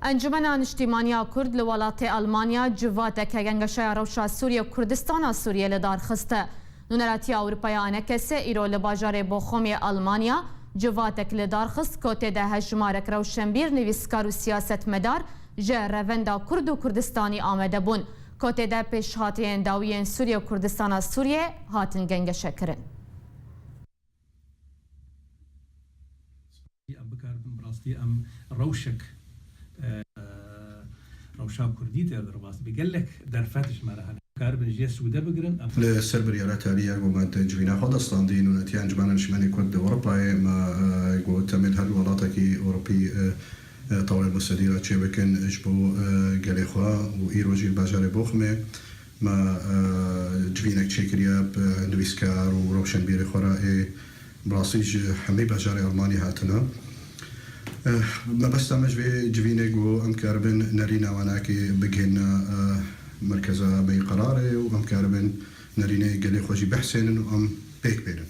انجمن اجتماعی کرد لولات آلمانیا جوات که گنگشای روشا سوریه و کردستان سوریه لدار خسته. نونراتی اروپای آنکسه ایرو لباجار بخومی آلمانیا جواتک لدار خست کوته ده هجمارک روشنبیر نویسکار و سیاست مدار جه روندا کرد و کردستانی آمده بون. کوته ده پیش هاتین داوین سوریه و کردستان سوریه هاتن گنگشه کرن. روشا كردي تقدر باس بيقول لك درفتش مرة كاربن جيس وده بقرن للسربرية التالية وما تجينا خد أصلاندين ونتيان جمعنا نشماني كرد أوروبا ما يقول تمل هالولاتكي أوروبي طول المستديرة شبكن إجبو قليخوا وإيروجي الباجاري بوخمي ما جبينك تشيكريا بنويسكار وروشن بيري خورائي براسيج حمي باجاري ألماني هاتنا ما بستعمج في جوينيك وأم كاربن نرينا وناكي بجهنا مركزة بي قراري وأم كاربن نرينا قلي خوشي بحسن وأم بيك بيرن